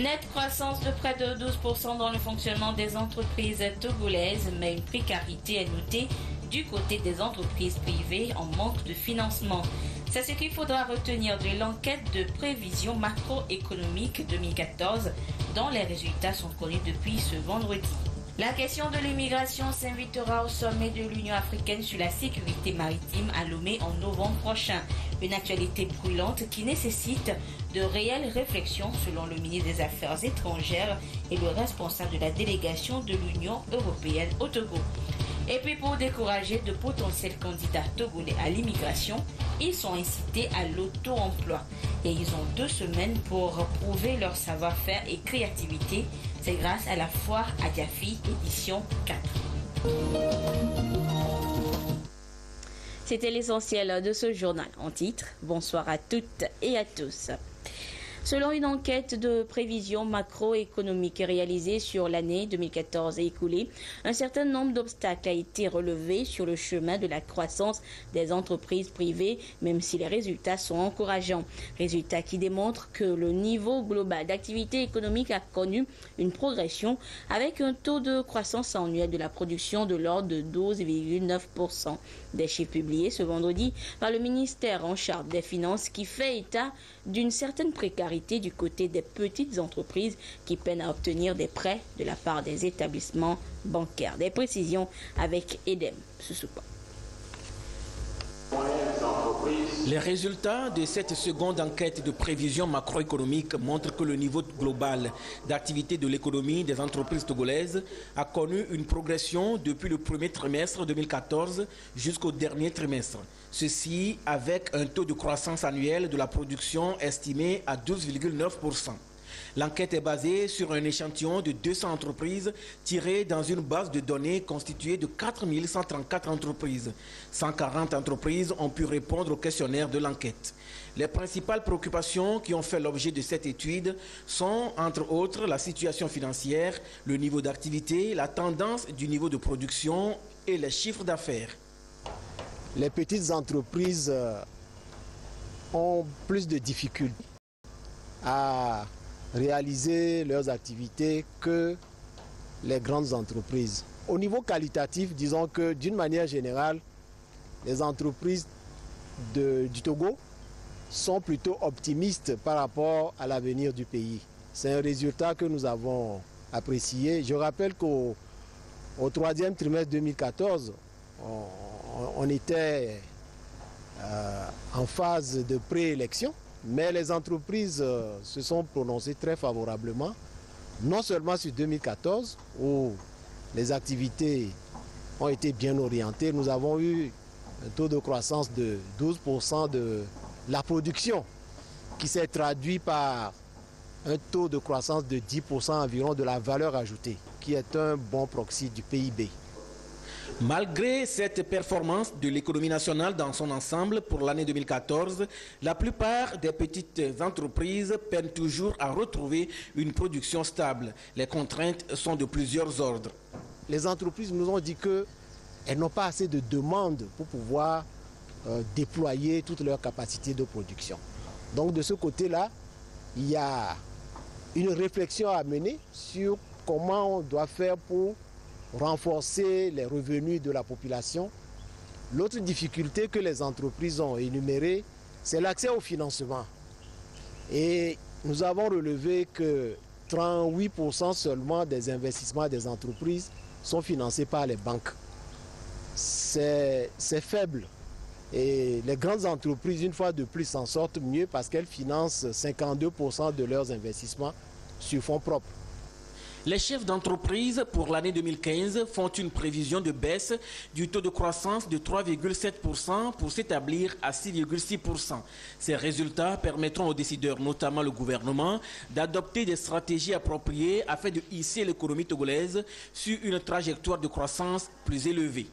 Nette croissance de près de 12% dans le fonctionnement des entreprises togolaises, mais une précarité est notée du côté des entreprises privées en manque de financement. C'est ce qu'il faudra retenir de l'enquête de prévision macroéconomique 2014 dont les résultats sont connus depuis ce vendredi. La question de l'immigration s'invitera au sommet de l'Union africaine sur la sécurité maritime à Lomé en novembre prochain. Une actualité brûlante qui nécessite de réelles réflexions selon le ministre des Affaires étrangères et le responsable de la délégation de l'Union européenne au Togo. Et puis pour décourager de potentiels candidats togolais à l'immigration, ils sont incités à l'auto-emploi. Et ils ont 2 semaines pour prouver leur savoir-faire et créativité. C'est grâce à la foire Adiafi, édition 4. C'était l'essentiel de ce journal. En titre, bonsoir à toutes et à tous. Selon une enquête de prévision macroéconomique réalisée sur l'année 2014 écoulée, un certain nombre d'obstacles a été relevé sur le chemin de la croissance des entreprises privées, même si les résultats sont encourageants. Résultats qui démontrent que le niveau global d'activité économique a connu une progression avec un taux de croissance annuelle de la production de l'ordre de 12,9%. Des chiffres publiés ce vendredi par le ministère en charge des Finances qui fait état d'une certaine précarité du côté des petites entreprises qui peinent à obtenir des prêts de la part des établissements bancaires. Des précisions avec Edem Sousoupa. Les résultats de cette seconde enquête de prévision macroéconomique montrent que le niveau global d'activité de l'économie des entreprises togolaises a connu une progression depuis le premier trimestre 2014 jusqu'au dernier trimestre. Ceci avec un taux de croissance annuel de la production estimé à 12,9%. L'enquête est basée sur un échantillon de 200 entreprises tirées dans une base de données constituée de 4134 entreprises. 140 entreprises ont pu répondre au questionnaire de l'enquête. Les principales préoccupations qui ont fait l'objet de cette étude sont, entre autres, la situation financière, le niveau d'activité, la tendance du niveau de production et les chiffres d'affaires. Les petites entreprises ont plus de difficultés à réaliser leurs activités que les grandes entreprises. Au niveau qualitatif, disons que d'une manière générale, les entreprises du Togo sont plutôt optimistes par rapport à l'avenir du pays. C'est un résultat que nous avons apprécié. Je rappelle qu'au 3e trimestre 2014, on était en phase de préélection. Mais les entreprises se sont prononcées très favorablement, non seulement sur 2014, où les activités ont été bien orientées. Nous avons eu un taux de croissance de 12% de la production, qui s'est traduit par un taux de croissance de 10% environ de la valeur ajoutée, qui est un bon proxy du PIB. Malgré cette performance de l'économie nationale dans son ensemble pour l'année 2014, la plupart des petites entreprises peinent toujours à retrouver une production stable. Les contraintes sont de plusieurs ordres. Les entreprises nous ont dit qu'elles n'ont pas assez de demandes pour pouvoir déployer toutes leurs capacités de production. Donc de ce côté-là, il y a une réflexion à mener sur comment on doit faire pour renforcer les revenus de la population. L'autre difficulté que les entreprises ont énumérée, c'est l'accès au financement. Et nous avons relevé que 38% seulement des investissements des entreprises sont financés par les banques. C'est faible. Et les grandes entreprises, une fois de plus, s'en sortent mieux parce qu'elles financent 52% de leurs investissements sur fonds propres. Les chefs d'entreprise pour l'année 2015 font une prévision de baisse du taux de croissance de 3,7% pour s'établir à 6,6%. Ces résultats permettront aux décideurs, notamment le gouvernement, d'adopter des stratégies appropriées afin de hisser l'économie togolaise sur une trajectoire de croissance plus élevée.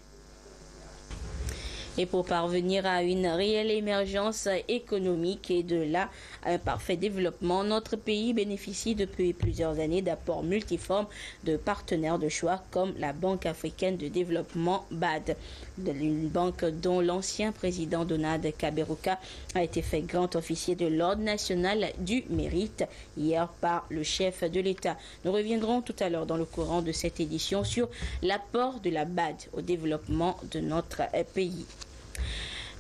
Et pour parvenir à une réelle émergence économique et de là à un parfait développement, notre pays bénéficie depuis plusieurs années d'apports multiformes de partenaires de choix comme la Banque africaine de développement BAD, une banque dont l'ancien président Donald Kaberuka a été fait grand officier de l'Ordre national du mérite hier par le chef de l'État. Nous reviendrons tout à l'heure dans le courant de cette édition sur l'apport de la BAD au développement de notre pays.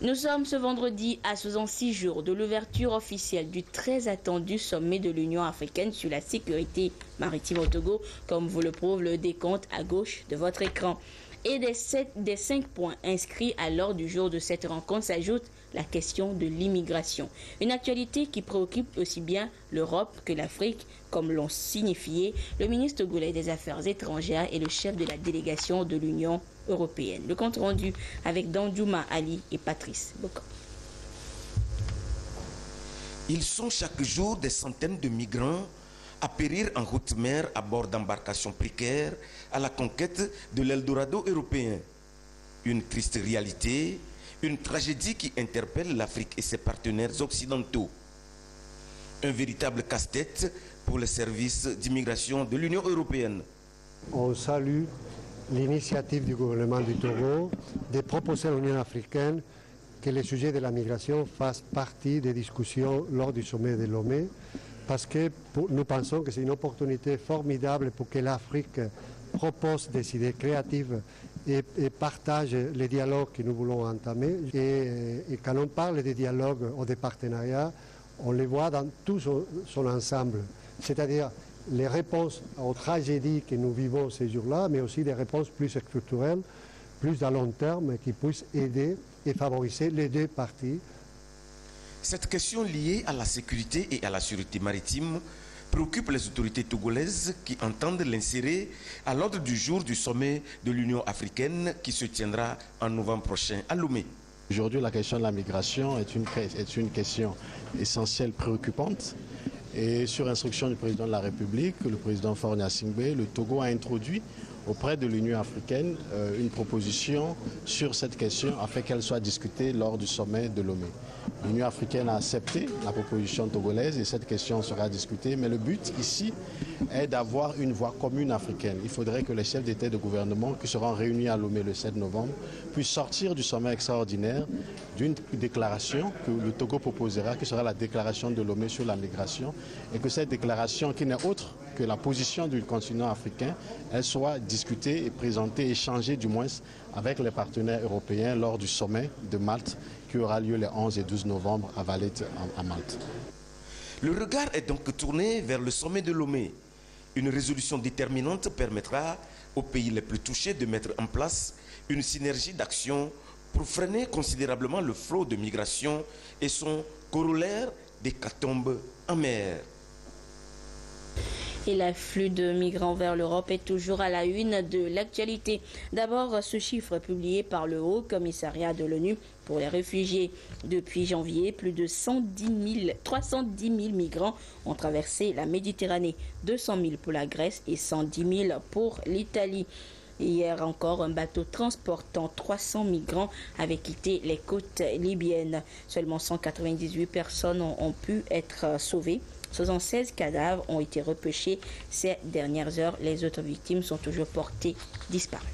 Nous sommes ce vendredi à 66 jours de l'ouverture officielle du très attendu sommet de l'Union africaine sur la sécurité maritime au Togo, comme vous le prouve le décompte à gauche de votre écran. Et des 5 points inscrits à l'ordre du jour de cette rencontre s'ajoute la question de l'immigration. Une actualité qui préoccupe aussi bien l'Europe que l'Afrique, comme l'ont signifié le ministre togolais des Affaires étrangères et le chef de la délégation de l'Union européenne. Le compte rendu avec Danjouma Ali et Patrice Bokon. Ils sont chaque jour des centaines de migrants à périr en haute mer à bord d'embarcations précaires à la conquête de l'Eldorado européen. Une triste réalité, une tragédie qui interpelle l'Afrique et ses partenaires occidentaux. Un véritable casse-tête pour les services d'immigration de l'Union européenne. On salue l'initiative du gouvernement du Togo de proposer à l'Union africaine que le sujet de la migration fasse partie des discussions lors du sommet de Lomé, parce que nous pensons que c'est une opportunité formidable pour que l'Afrique propose des idées créatives et partage les dialogues que nous voulons entamer. Et quand on parle des dialogues ou des partenariats, on les voit dans tout son ensemble, c'est-à-dire les réponses aux tragédies que nous vivons ces jours-là, mais aussi des réponses plus structurelles, plus à long terme, qui puissent aider et favoriser les deux parties. Cette question liée à la sécurité et à la sûreté maritime préoccupe les autorités togolaises qui entendent l'insérer à l'ordre du jour du sommet de l'Union africaine qui se tiendra en novembre prochain à Lomé. Aujourd'hui, la question de la migration est une question essentielle, préoccupante. Et sur instruction du président de la République, le président Faure Gnassingbé, le Togo a introduit auprès de l'Union africaine une proposition sur cette question afin qu'elle soit discutée lors du sommet de Lomé. L'Union africaine a accepté la proposition togolaise et cette question sera discutée. Mais le but ici est d'avoir une voix commune africaine. Il faudrait que les chefs d'État et de gouvernement qui seront réunis à Lomé le 7 novembre puissent sortir du sommet extraordinaire d'une déclaration que le Togo proposera, qui sera la déclaration de Lomé sur la migration, et que cette déclaration, qui n'est autre que la position du continent africain, elle soit discutée et présentée, échangée du moins avec les partenaires européens lors du sommet de Malte qui aura lieu les 11 et 12 novembre à Valletta, à Malte. Le regard est donc tourné vers le sommet de Lomé. Une résolution déterminante permettra aux pays les plus touchés de mettre en place une synergie d'action pour freiner considérablement le flot de migration et son corollaire d'hécatombes en mer. Et l'afflux de migrants vers l'Europe est toujours à la une de l'actualité. D'abord, ce chiffre publié par le Haut Commissariat de l'ONU pour les réfugiés. Depuis janvier, plus de 310 000 migrants ont traversé la Méditerranée, 200 000 pour la Grèce et 110 000 pour l'Italie. Hier encore, un bateau transportant 300 migrants avait quitté les côtes libyennes. Seulement 198 personnes ont pu être sauvées. 76 cadavres ont été repêchés ces dernières heures. Les autres victimes sont toujours portées disparues.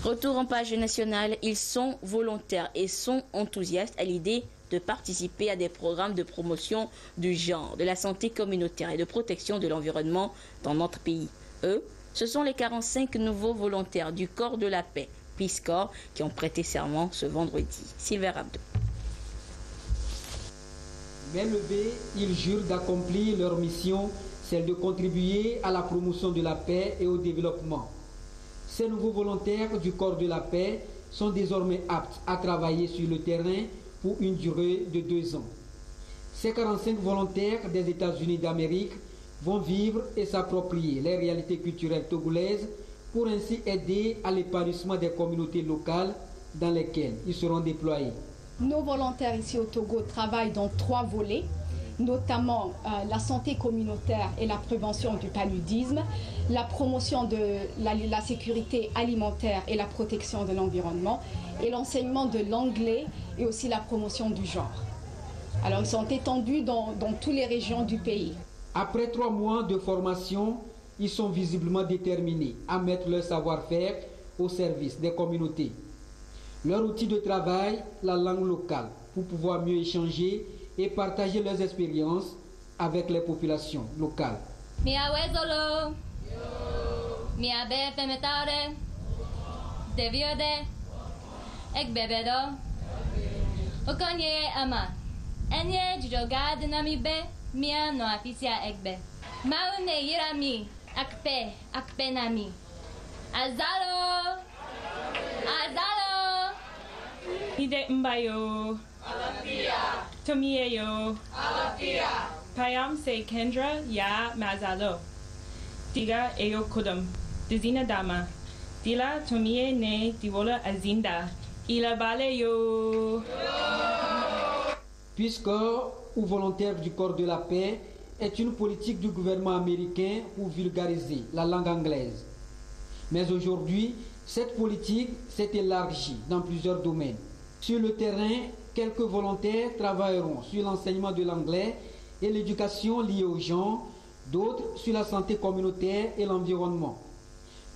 Retour en page nationale, ils sont volontaires et sont enthousiastes à l'idée de participer à des programmes de promotion du genre, de la santé communautaire et de protection de l'environnement dans notre pays. Eux, ce sont les 45 nouveaux volontaires du Corps de la Paix, Peace Corps, qui ont prêté serment ce vendredi. Sylvain Abdou. Main levée, ils jurent d'accomplir leur mission, celle de contribuer à la promotion de la paix et au développement. Ces nouveaux volontaires du Corps de la Paix sont désormais aptes à travailler sur le terrain pour une durée de 2 ans. Ces 45 volontaires des États-Unis d'Amérique vont vivre et s'approprier les réalités culturelles togolaises pour ainsi aider à l'épanouissement des communautés locales dans lesquelles ils seront déployés. Nos volontaires ici au Togo travaillent dans 3 volets. notamment la santé communautaire et la prévention du paludisme, la promotion de la sécurité alimentaire et la protection de l'environnement, et l'enseignement de l'anglais et aussi la promotion du genre. Alors ils sont étendus dans toutes les régions du pays. Après 3 mois de formation, ils sont visiblement déterminés à mettre leur savoir-faire au service des communautés. Leur outil de travail, la langue locale, pour pouvoir mieux échanger et partager leurs expériences avec les populations locales. Enye jujoga dinami be mia no afisia egbe. Maune yirami akpe nami. Azalo. Ide mbayo. Alafia. Tomieyo. Alafia. Payam se Kendra ya mazalo. Diga eyo kodam. Dizina dama. Dila tomie ne divola azinda. Ila bale yo. Puisque ou volontaire du corps de la paix est une politique du gouvernement américain pour vulgariser la langue anglaise. Mais aujourd'hui, cette politique s'est élargie dans plusieurs domaines. Sur le terrain, quelques volontaires travailleront sur l'enseignement de l'anglais et l'éducation liée aux gens, d'autres sur la santé communautaire et l'environnement.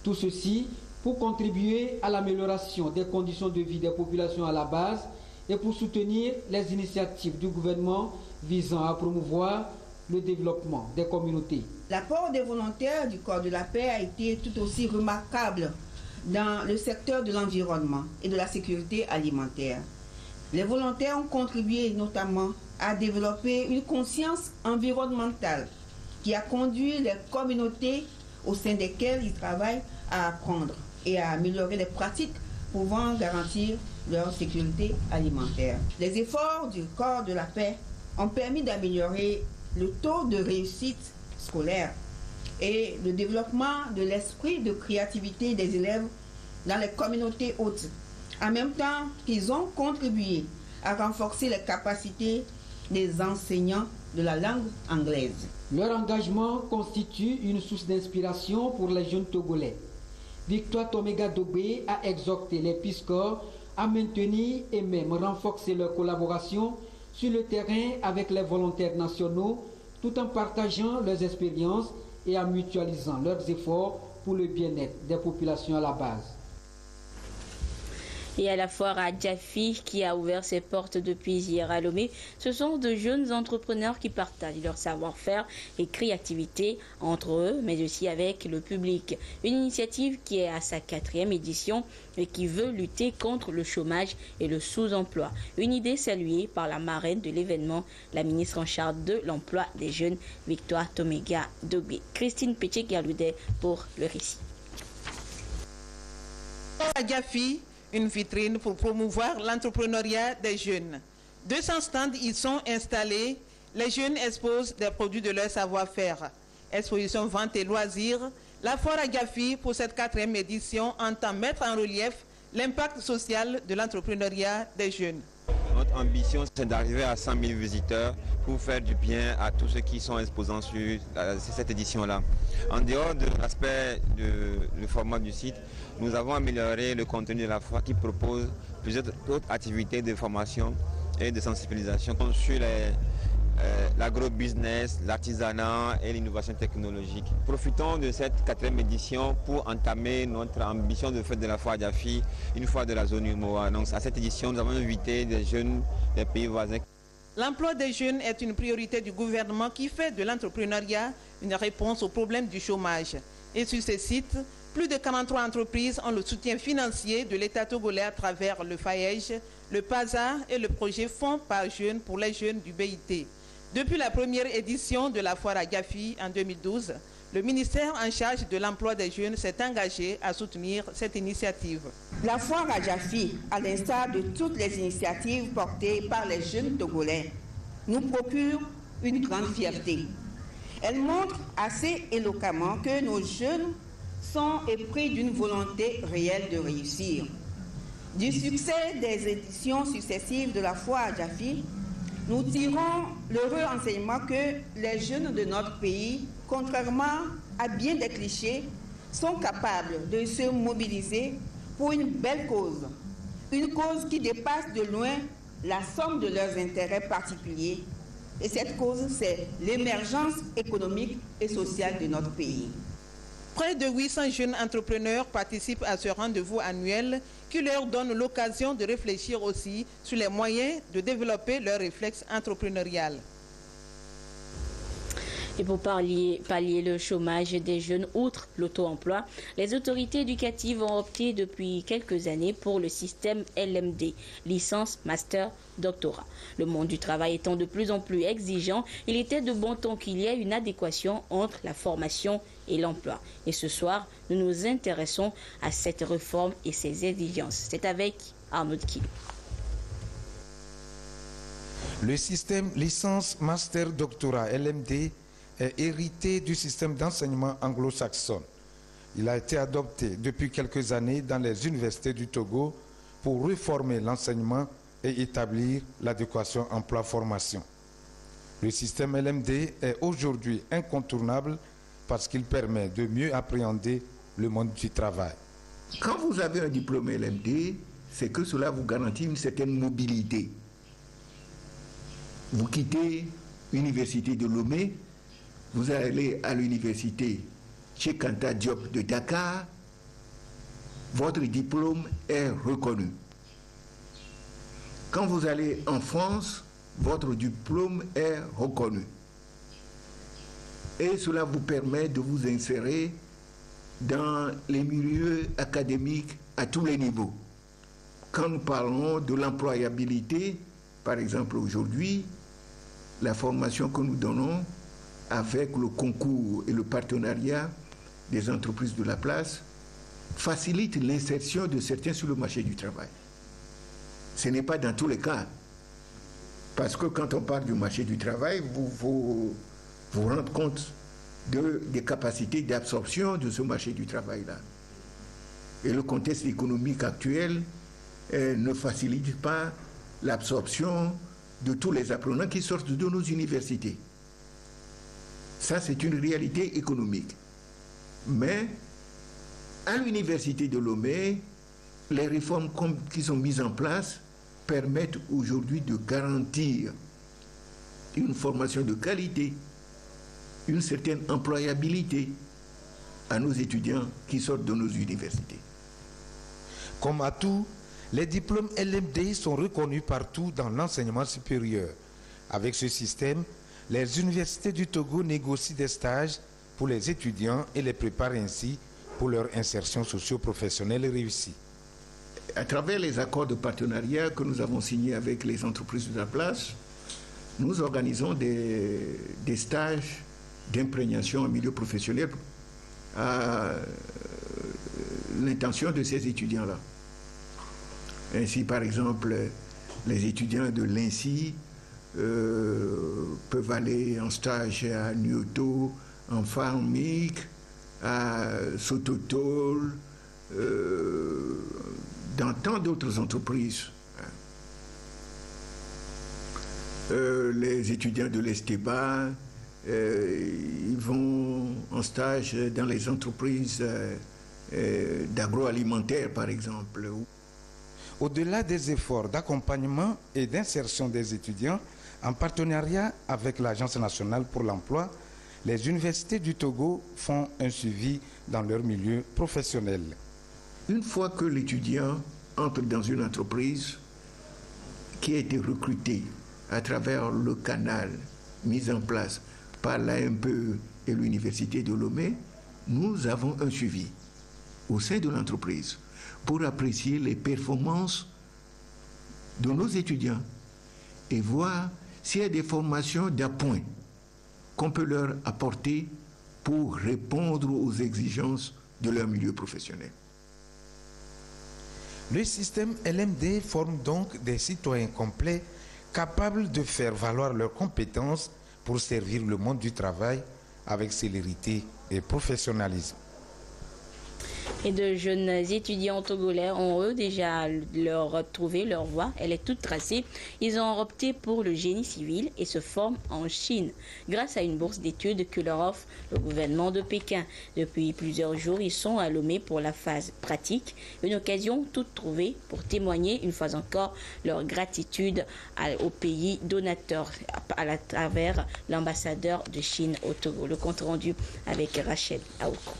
Tout ceci pour contribuer à l'amélioration des conditions de vie des populations à la base et pour soutenir les initiatives du gouvernement visant à promouvoir le développement des communautés. L'apport des volontaires du corps de la paix a été tout aussi remarquable dans le secteur de l'environnement et de la sécurité alimentaire. Les volontaires ont contribué notamment à développer une conscience environnementale qui a conduit les communautés au sein desquelles ils travaillent à apprendre et à améliorer les pratiques pouvant garantir leur sécurité alimentaire. Les efforts du corps de la paix ont permis d'améliorer le taux de réussite scolaire et le développement de l'esprit de créativité des élèves dans les communautés hôtes, en même temps qu'ils ont contribué à renforcer les capacités des enseignants de la langue anglaise. Leur engagement constitue une source d'inspiration pour les jeunes Togolais. Victoire Tomega Dogbe a exhorté les Peace Corps à maintenir et même renforcer leur collaboration sur le terrain avec les volontaires nationaux, tout en partageant leurs expériences et en mutualisant leurs efforts pour le bien-être des populations à la base. Et à la foire à Djafi, qui a ouvert ses portes depuis hier à Lomé, ce sont de jeunes entrepreneurs qui partagent leur savoir-faire et créativité entre eux, mais aussi avec le public. Une initiative qui est à sa 4e édition et qui veut lutter contre le chômage et le sous-emploi. Une idée saluée par la marraine de l'événement, la ministre en charge de l'emploi des jeunes, Victoire Tomega Dogbe. Christine Péché-Galoudet pour le récit. À Djafi, une vitrine pour promouvoir l'entrepreneuriat des jeunes. 200 stands y sont installés. Les jeunes exposent des produits de leur savoir-faire. Exposition, vente et loisirs. La foire à Djafi, pour cette 4e édition, entend mettre en relief l'impact social de l'entrepreneuriat des jeunes. Notre ambition, c'est d'arriver à 100 000 visiteurs pour faire du bien à tous ceux qui sont exposants sur cette édition-là. En dehors de l'aspect du format du site, nous avons amélioré le contenu de la foire qui propose plusieurs autres activités de formation et de sensibilisation sur l'agro-business, l'artisanat et l'innovation technologique. Profitons de cette 4e édition pour entamer notre ambition de faire de la foire à Djafi une foire de la zone UMOA. Donc à cette édition, nous avons invité des jeunes des pays voisins. L'emploi des jeunes est une priorité du gouvernement qui fait de l'entrepreneuriat une réponse au problème du chômage. Et sur ce site, plus de 43 entreprises ont le soutien financier de l'État togolais à travers le FAEJ, le PASA et le projet Fonds par jeunes pour les jeunes du BIT. Depuis la première édition de la foire à Djafi en 2012, le ministère en charge de l'emploi des jeunes s'est engagé à soutenir cette initiative. La foire à Djafi, à l'instar de toutes les initiatives portées par les jeunes togolais, nous procure une grande fierté. Elle montre assez éloquemment que nos jeunes sont épris d'une volonté réelle de réussir. Du succès des éditions successives de la foire à Djafi, Nous tirons l'heureux enseignement que les jeunes de notre pays, contrairement à bien des clichés, sont capables de se mobiliser pour une belle cause. Une cause qui dépasse de loin la somme de leurs intérêts particuliers. Et cette cause, c'est l'émergence économique et sociale de notre pays. Près de 800 jeunes entrepreneurs participent à ce rendez-vous annuel qui leur donne l'occasion de réfléchir aussi sur les moyens de développer leur réflexe entrepreneurial. Et pour pallier le chômage des jeunes, outre l'auto-emploi, les autorités éducatives ont opté depuis quelques années pour le système LMD, licence, master, doctorat. Le monde du travail étant de plus en plus exigeant, il était de bon ton qu'il y ait une adéquation entre la formation et l'emploi. Et ce soir, nous nous intéressons à cette réforme et ses exigences. C'est avec Arnaud Kilo. Le système licence, master, doctorat LMD est hérité du système d'enseignement anglo-saxon. Il a été adopté depuis quelques années dans les universités du Togo pour réformer l'enseignement et établir l'adéquation emploi-formation. Le système LMD est aujourd'hui incontournable parce qu'il permet de mieux appréhender le monde du travail. Quand vous avez un diplôme LMD, c'est que cela vous garantit une certaine mobilité. Vous quittez l'université de Lomé, vous allez à l'université Cheikh Anta Diop de Dakar, votre diplôme est reconnu. Quand vous allez en France, votre diplôme est reconnu. Et cela vous permet de vous insérer dans les milieux académiques à tous les niveaux. Quand nous parlons de l'employabilité, par exemple aujourd'hui, la formation que nous donnons avec le concours et le partenariat des entreprises de la place facilite l'insertion de certains sur le marché du travail. Ce n'est pas dans tous les cas. Parce que quand on parle du marché du travail, vous rendez compte des capacités d'absorption de ce marché du travail-là. Et le contexte économique actuel ne facilite pas l'absorption de tous les apprenants qui sortent de nos universités. Ça, c'est une réalité économique. Mais à l'université de Lomé, les réformes qui sont mises en place permettent aujourd'hui de garantir une formation de qualité, une certaine employabilité à nos étudiants qui sortent de nos universités. Comme à tout, les diplômes LMD sont reconnus partout dans l'enseignement supérieur. Avec ce système, les universités du Togo négocient des stages pour les étudiants et les préparent ainsi pour leur insertion socio-professionnelle réussie. À travers les accords de partenariat que nous avons signés avec les entreprises de la place, nous organisons des stages d'imprégnation en milieu professionnel à l'intention de ces étudiants-là. Ainsi, par exemple, les étudiants de l'INSI peuvent aller en stage à Nyoto, en Farmic, à Sototol, dans tant d'autres entreprises. Les étudiants de l'Esteba, ils vont en stage dans les entreprises d'agroalimentaire, par exemple. Au-delà des efforts d'accompagnement et d'insertion des étudiants, en partenariat avec l'Agence nationale pour l'emploi, les universités du Togo font un suivi dans leur milieu professionnel. Une fois que l'étudiant entre dans une entreprise qui a été recrutée à travers le canal mis en place par l'AMPE et l'université de Lomé, nous avons un suivi au sein de l'entreprise pour apprécier les performances de nos étudiants et voir s'il y a des formations d'appoint qu'on peut leur apporter pour répondre aux exigences de leur milieu professionnel. Le système LMD forme donc des citoyens complets capables de faire valoir leurs compétences pour servir le monde du travail avec célérité et professionnalisme. Et de jeunes étudiants togolais ont eux déjà trouvé leur voie. Elle est toute tracée. Ils ont opté pour le génie civil et se forment en Chine grâce à une bourse d'études que leur offre le gouvernement de Pékin. Depuis plusieurs jours, ils sont à Lomé pour la phase pratique. Une occasion toute trouvée pour témoigner une fois encore leur gratitude au pays donateur à travers l'ambassadeur de Chine au Togo. Le compte rendu avec Rachel Aouko.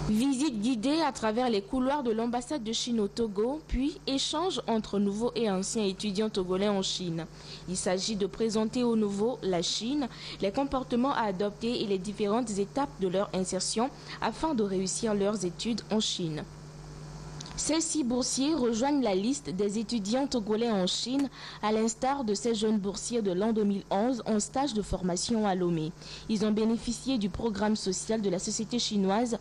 Visite guidée à travers les couloirs de l'ambassade de Chine au Togo, puis échange entre nouveaux et anciens étudiants togolais en Chine. Il s'agit de présenter aux nouveaux la Chine, les comportements à adopter et les différentes étapes de leur insertion afin de réussir leurs études en Chine. Ces 6 boursiers rejoignent la liste des étudiants togolais en Chine, à l'instar de ces jeunes boursiers de l'an 2011 en stage de formation à Lomé. Ils ont bénéficié du programme social de la société chinoise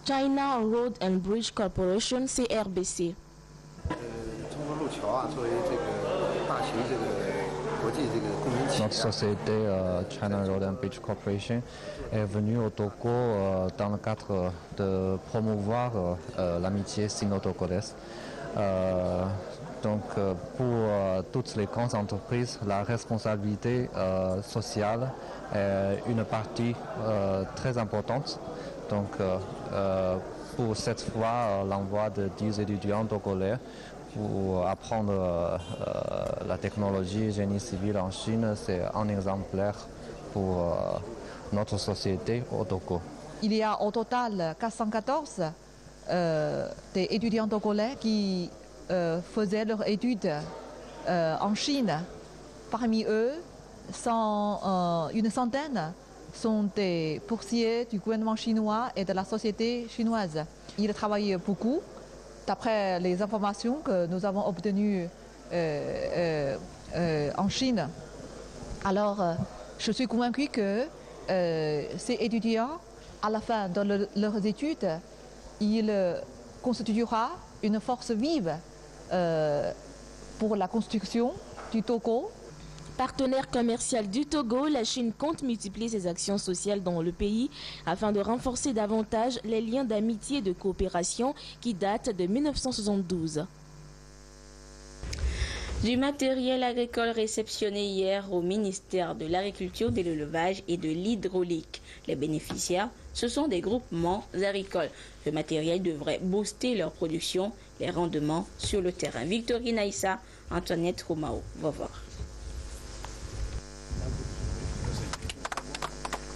China Road and Bridge Corporation, CRBC. Notre société China Road and Bridge Corporation est venue au Togo dans le cadre de promouvoir l'amitié sino-togolaise. Donc pour toutes les grandes entreprises, la responsabilité sociale est une partie très importante. Donc pour cette fois, l'envoi de 10 étudiants togolais pour apprendre la technologie génie civil en Chine, c'est un exemplaire pour notre société au Togo. Il y a au total 414 des étudiants togolais qui faisaient leurs études en Chine. Parmi eux, une centaine sont des boursiers du gouvernement chinois et de la société chinoise. Ils travaillent beaucoup. D'après les informations que nous avons obtenues en Chine, alors je suis convaincue que ces étudiants, à la fin de leurs études, ils constituera une force vive pour la construction du Togo. Partenaire commercial du Togo, la Chine compte multiplier ses actions sociales dans le pays afin de renforcer davantage les liens d'amitié et de coopération qui datent de 1972. Du matériel agricole réceptionné hier au ministère de l'Agriculture, de l'Élevage et de l'Hydraulique. Les bénéficiaires, ce sont des groupements agricoles. Ce matériel devrait booster leur production, les rendements sur le terrain. Victorine Aïssa, Antoinette Romao, va voir.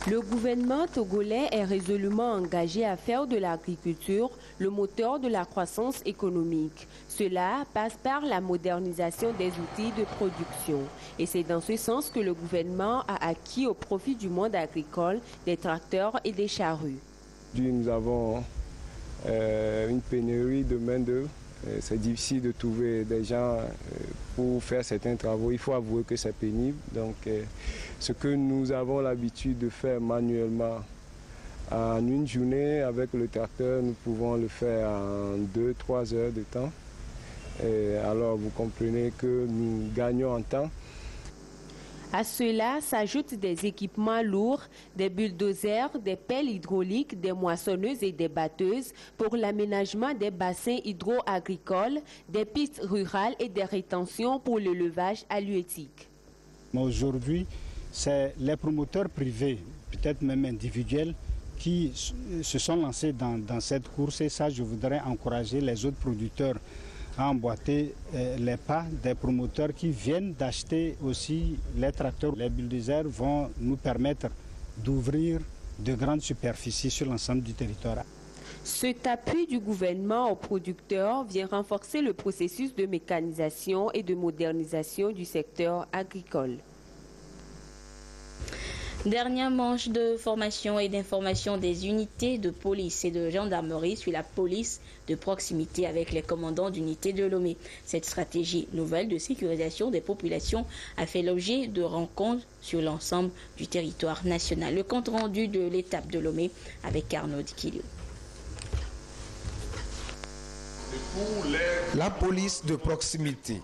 Le gouvernement togolais est résolument engagé à faire de l'agriculture le moteur de la croissance économique. Cela passe par la modernisation des outils de production. Et c'est dans ce sens que le gouvernement a acquis au profit du monde agricole des tracteurs et des charrues. Nous avons une pénurie de main-d'œuvre. C'est difficile de trouver des gens pour faire certains travaux. Il faut avouer que c'est pénible. Donc, ce que nous avons l'habitude de faire manuellement en une journée avec le tracteur, nous pouvons le faire en 2-3 heures de temps. Et alors, vous comprenez que nous gagnons en temps. À cela s'ajoutent des équipements lourds, des bulldozers, des pelles hydrauliques, des moissonneuses et des batteuses pour l'aménagement des bassins hydro-agricoles, des pistes rurales et des rétentions pour l'élevage halieutique. Aujourd'hui, c'est les promoteurs privés, peut-être même individuels, qui se sont lancés dans cette course et ça, je voudrais encourager les autres producteurs à emboîter les pas des promoteurs qui viennent d'acheter aussi les tracteurs. Les bulldozers vont nous permettre d'ouvrir de grandes superficies sur l'ensemble du territoire. Cet appui du gouvernement aux producteurs vient renforcer le processus de mécanisation et de modernisation du secteur agricole. Dernière manche de formation et d'information des unités de police et de gendarmerie sur la police de proximité avec les commandants d'unités de Lomé. Cette stratégie nouvelle de sécurisation des populations a fait l'objet de rencontres sur l'ensemble du territoire national. Le compte rendu de l'étape de Lomé avec Arnaud Dikilio. La police de proximité,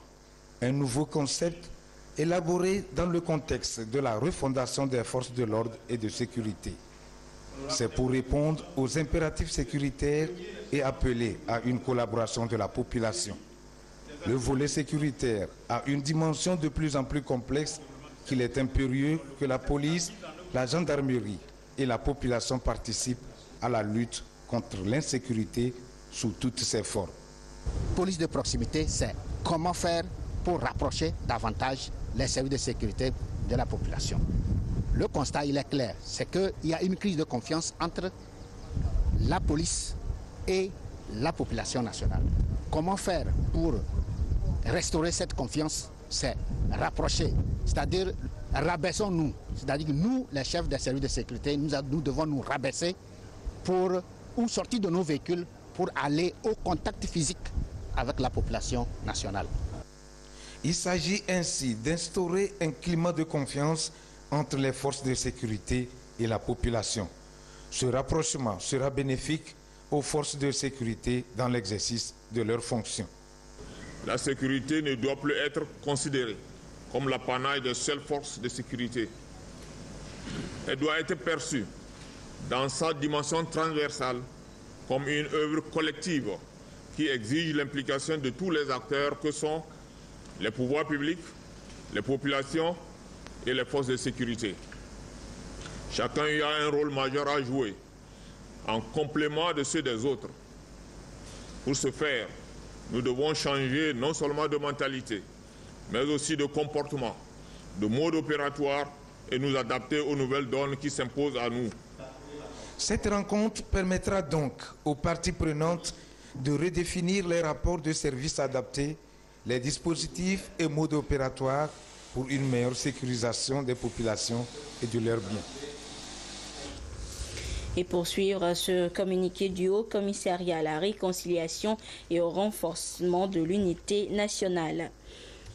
un nouveau concept élaboré dans le contexte de la refondation des forces de l'ordre et de sécurité. C'est pour répondre aux impératifs sécuritaires et appeler à une collaboration de la population. Le volet sécuritaire a une dimension de plus en plus complexe qu'il est impérieux que la police, la gendarmerie et la population participent à la lutte contre l'insécurité sous toutes ses formes. Police de proximité, c'est comment faire pour rapprocher davantage les services de sécurité de la population. Le constat, il est clair, c'est qu'il y a une crise de confiance entre la police et la population nationale. Comment faire pour restaurer cette confiance? C'est rapprocher, c'est-à-dire rabaissons-nous, c'est-à-dire que nous, les chefs des services de sécurité, nous devons nous rabaisser ou sortir de nos véhicules pour aller au contact physique avec la population nationale. Il s'agit ainsi d'instaurer un climat de confiance entre les forces de sécurité et la population. Ce rapprochement sera bénéfique aux forces de sécurité dans l'exercice de leurs fonctions. La sécurité ne doit plus être considérée comme l'apanage des seules forces de sécurité. Elle doit être perçue dans sa dimension transversale comme une œuvre collective qui exige l'implication de tous les acteurs que sont les pouvoirs publics, les populations et les forces de sécurité. Chacun y a un rôle majeur à jouer, en complément de ceux des autres. Pour ce faire, nous devons changer non seulement de mentalité, mais aussi de comportement, de mode opératoire et nous adapter aux nouvelles donnes qui s'imposent à nous. Cette rencontre permettra donc aux parties prenantes de redéfinir les rapports de services adaptés, les dispositifs et modes opératoires pour une meilleure sécurisation des populations et de leurs biens. Et pour suivre ce communiqué du Haut Commissariat à la réconciliation et au renforcement de l'unité nationale.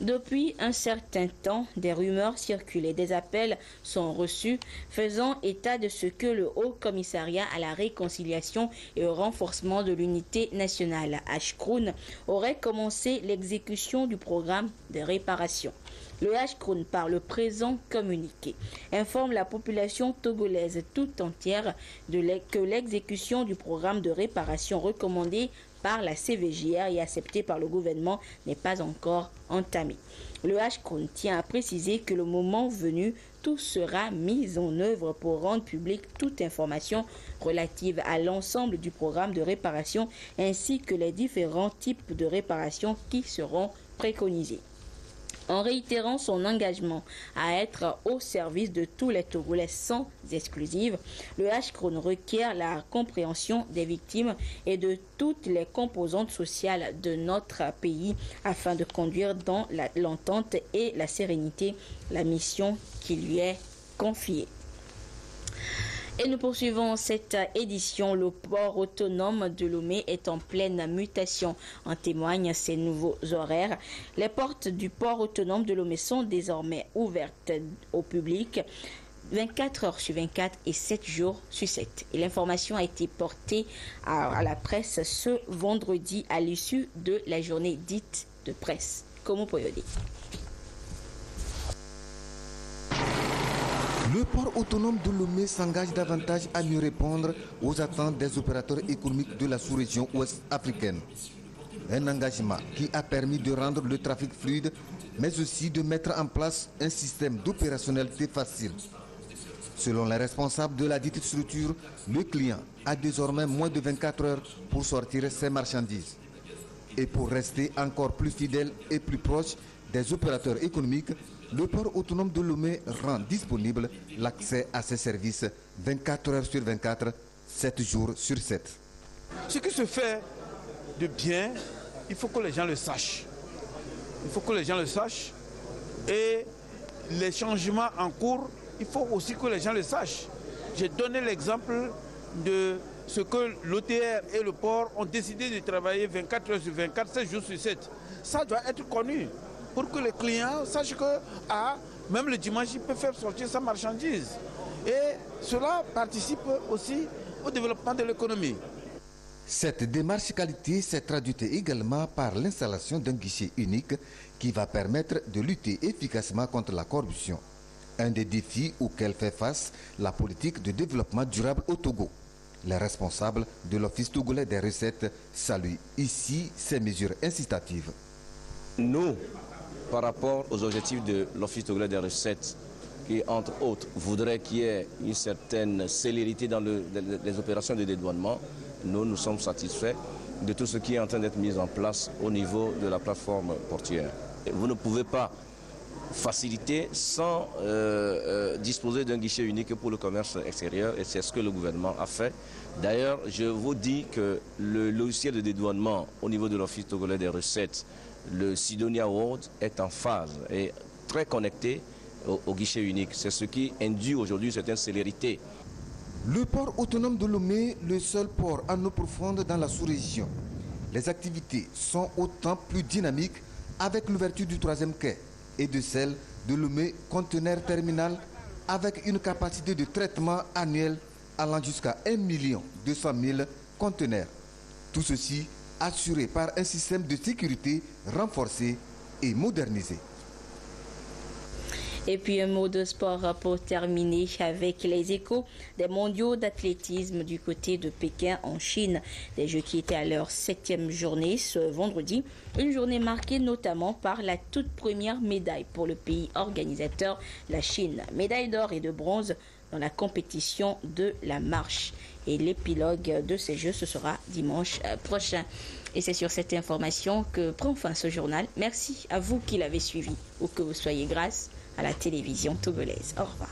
Depuis un certain temps, des rumeurs circulent et des appels sont reçus faisant état de ce que le Haut Commissariat à la réconciliation et au renforcement de l'unité nationale, HCROUN, aurait commencé l'exécution du programme de réparation. Le HCROUN, par le présent communiqué, informe la population togolaise tout entière que l'exécution du programme de réparation recommandé par la CVJR et accepté par le gouvernement n'est pas encore entamé. Le HCROUN tient à préciser que le moment venu, tout sera mis en œuvre pour rendre publique toute information relative à l'ensemble du programme de réparation ainsi que les différents types de réparation qui seront préconisés. En réitérant son engagement à être au service de tous les Togolais sans exclusive, le HCROUN requiert la compréhension des victimes et de toutes les composantes sociales de notre pays afin de conduire dans l'entente et la sérénité la mission qui lui est confiée. Et nous poursuivons cette édition. Le port autonome de Lomé est en pleine mutation. En témoignent ces nouveaux horaires. Les portes du port autonome de Lomé sont désormais ouvertes au public 24 heures sur 24 et 7 jours sur 7. Et l'information a été portée à la presse ce vendredi à l'issue de la journée dite de presse. Comme on peut le dire. Le port autonome de Lomé s'engage davantage à mieux répondre aux attentes des opérateurs économiques de la sous-région ouest africaine. Un engagement qui a permis de rendre le trafic fluide, mais aussi de mettre en place un système d'opérationnalité facile. Selon les responsables de la dite structure, le client a désormais moins de 24 heures pour sortir ses marchandises. Et pour rester encore plus fidèle et plus proche des opérateurs économiques, le port autonome de Lomé rend disponible l'accès à ces services 24 heures sur 24, 7 jours sur 7. Ce qui se fait de bien, il faut que les gens le sachent. Il faut que les gens le sachent. Et les changements en cours, il faut aussi que les gens le sachent. J'ai donné l'exemple de ce que l'OTR et le port ont décidé de travailler 24 heures sur 24, 7 jours sur 7. Ça doit être connu pour que les clients sachent que même le dimanche, ils peuvent faire sortir sa marchandise. Et cela participe aussi au développement de l'économie. Cette démarche qualité s'est traduite également par l'installation d'un guichet unique qui va permettre de lutter efficacement contre la corruption. Un des défis auxquels fait face la politique de développement durable au Togo. Les responsables de l'Office togolais des recettes saluent ici ces mesures incitatives. Nous, par rapport aux objectifs de l'Office togolais des recettes, qui entre autres voudrait qu'il y ait une certaine célérité dans les opérations de dédouanement, nous sommes satisfaits de tout ce qui est en train d'être mis en place au niveau de la plateforme portuaire. Vous ne pouvez pas faciliter sans disposer d'un guichet unique pour le commerce extérieur, et c'est ce que le gouvernement a fait. D'ailleurs, je vous dis que le logiciel de dédouanement au niveau de l'Office togolais des recettes, le Sidonia World, est en phase et très connecté au guichet unique. C'est ce qui induit aujourd'hui cette célérité. Le port autonome de Lomé, le seul port en eau profonde dans la sous-région. Les activités sont autant plus dynamiques avec l'ouverture du 3e quai et de celle de Lomé conteneur terminal avec une capacité de traitement annuel allant jusqu'à 1 200 000 conteneurs. Tout ceci assuré par un système de sécurité renforcé et modernisé. Et puis un mot de sport pour terminer avec les échos des mondiaux d'athlétisme du côté de Pékin en Chine. Des Jeux qui étaient à leur 7e journée ce vendredi. Une journée marquée notamment par la toute première médaille pour le pays organisateur, la Chine. Médaille d'or et de bronze dans la compétition de la marche. Et l'épilogue de ces Jeux, ce sera dimanche prochain. Et c'est sur cette information que prend fin ce journal. Merci à vous qui l'avez suivi ou que vous soyez grâce à la télévision togolaise. Au revoir.